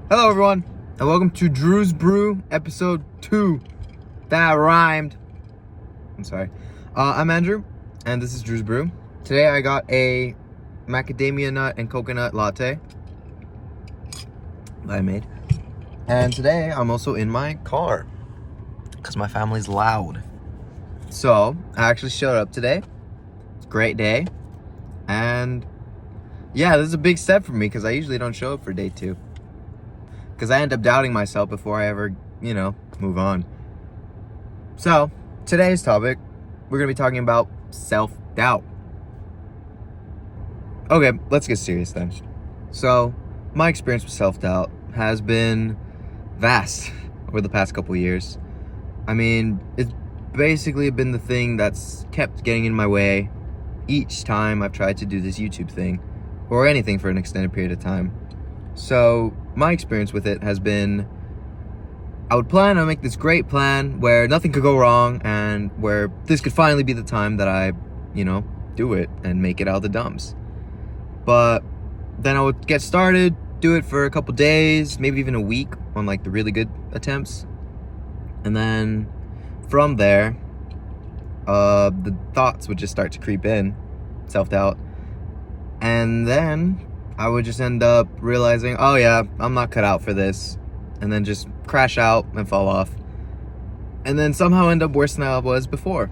Hello everyone, and welcome to Drew's Brew, episode 2. That rhymed. I'm sorry. I'm Andrew, and this is Drew's Brew. Today I got a macadamia nut and coconut latte that I made. And today I'm also in my car, because my family's loud. So, I actually showed up today. It's a great day. And yeah, this is a big step for me, because I usually don't show up for day 2. Because I end up doubting myself before I ever, move on. So, today's topic, we're going to be talking about self-doubt. Okay, let's get serious then. So, my experience with self-doubt has been vast over the past couple years. I mean, it's basically been the thing that's kept getting in my way each time I've tried to do this YouTube thing, or anything for an extended period of time. So, my experience with it has been, I would plan to make this great plan where nothing could go wrong and where this could finally be the time that I, do it and make it out of the dumps. But then I would get started, do it for a couple days, maybe even a week on like the really good attempts. And then from there, the thoughts would just start to creep in, self-doubt. And then I would just end up realizing, oh yeah, I'm not cut out for this. And then just crash out and fall off. And then somehow end up worse than I was before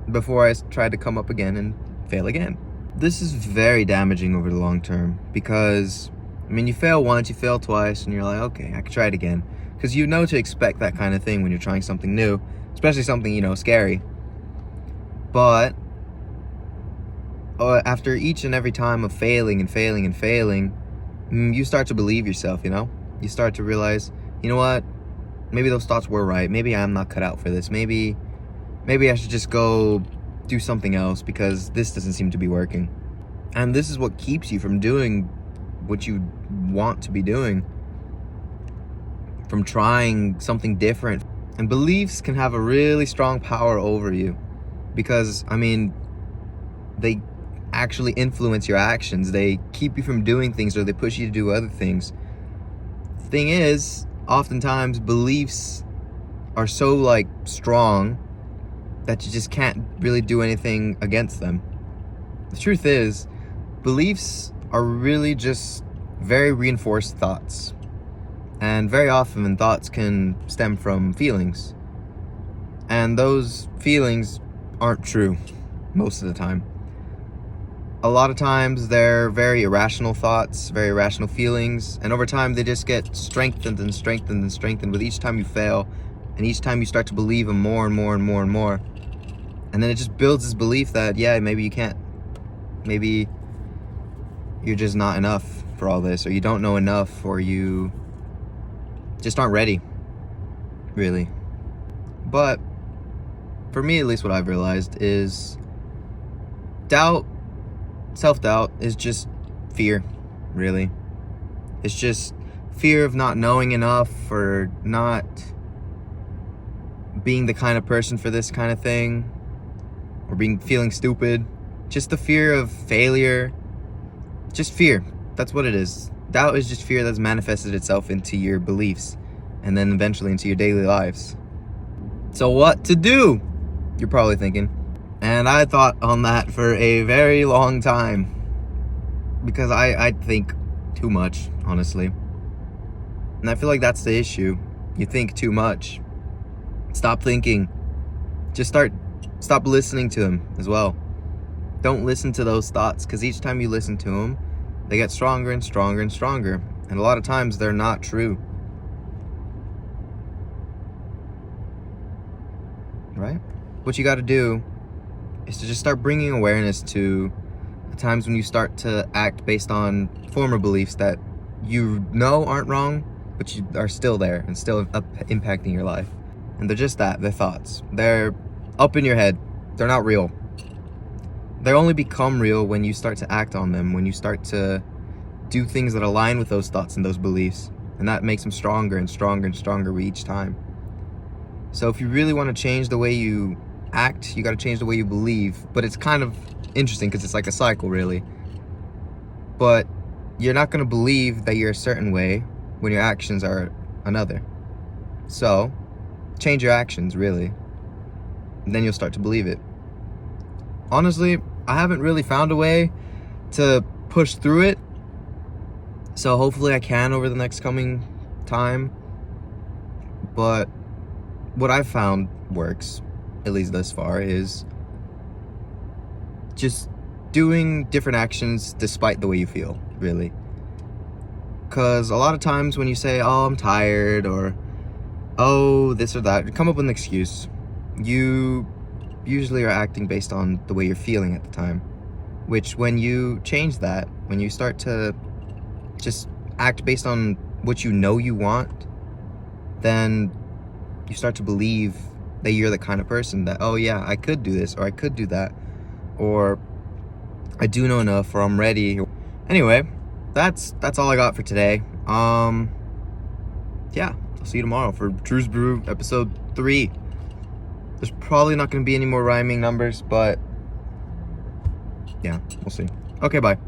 I tried to come up again and fail again. This is very damaging over the long term because, you fail once, you fail twice, and you're like, okay, I can try it again. Because you know to expect that kind of thing when you're trying something new, especially something, scary. But after each and every time of failing, you start to believe yourself, You start to realize, you know what? Maybe those thoughts were right. Maybe I'm not cut out for this. Maybe I should just go do something else because this doesn't seem to be working. And this is what keeps you from doing what you want to be doing, from trying something different. And beliefs can have a really strong power over you because, they actually influence your actions. They keep you from doing things, or they push you to do other things. The thing is, oftentimes beliefs are so strong that you just can't really do anything against them. The truth is, beliefs are really just very reinforced thoughts. And very often thoughts can stem from feelings. And those feelings aren't true most of the time. A lot of times they're very irrational thoughts, very irrational feelings, and over time they just get strengthened and strengthened and strengthened with each time you fail, and each time you start to believe them more and more and more and more. And then it just builds this belief that, yeah, maybe you can't. Maybe you're just not enough for all this, or you don't know enough, or you just aren't ready, really. But for me, at least, what I've realized is self-doubt is just fear, really. It's just fear of not knowing enough, or not being the kind of person for this kind of thing, or feeling stupid. Just the fear of failure. Just fear. That's what it is. Doubt is just fear that's manifested itself into your beliefs, and then eventually into your daily lives. So what to do? You're probably thinking. And I thought on that for a very long time. Because I think too much, honestly. And I feel like that's the issue. You think too much. Stop thinking. Just stop listening to them as well. Don't listen to those thoughts, because each time you listen to them, they get stronger and stronger and stronger. And a lot of times they're not true. Right? What you got to do is to just start bringing awareness to the times when you start to act based on former beliefs that you know aren't wrong, but you are still there and still impacting your life. And they're just that, they're thoughts. They're up in your head. They're not real. They only become real when you start to act on them, when you start to do things that align with those thoughts and those beliefs. And that makes them stronger and stronger and stronger with each time. So if you really want to change the way you act, you got to change the way you believe. But it's kind of interesting because it's like a cycle, really. But you're not going to believe that you're a certain way when your actions are another. So, change your actions, really. And then you'll start to believe it. Honestly, I haven't really found a way to push through it. So hopefully I can over the next coming time. But what I've found works, at least thus far, is just doing different actions despite the way you feel, really. Because a lot of times when you say, oh, I'm tired, or oh, this or that, you come up with an excuse. You usually are acting based on the way you're feeling at the time. Which, when you change that, when you start to just act based on what you know you want, then you start to believe that you're the kind of person that, oh yeah, I could do this, or I could do that, or I do know enough, or I'm ready. Anyway, that's all I got for today. Yeah, I'll see you tomorrow for Drew's Brew episode 3. There's probably not going to be any more rhyming numbers, but yeah, we'll see. Okay, bye.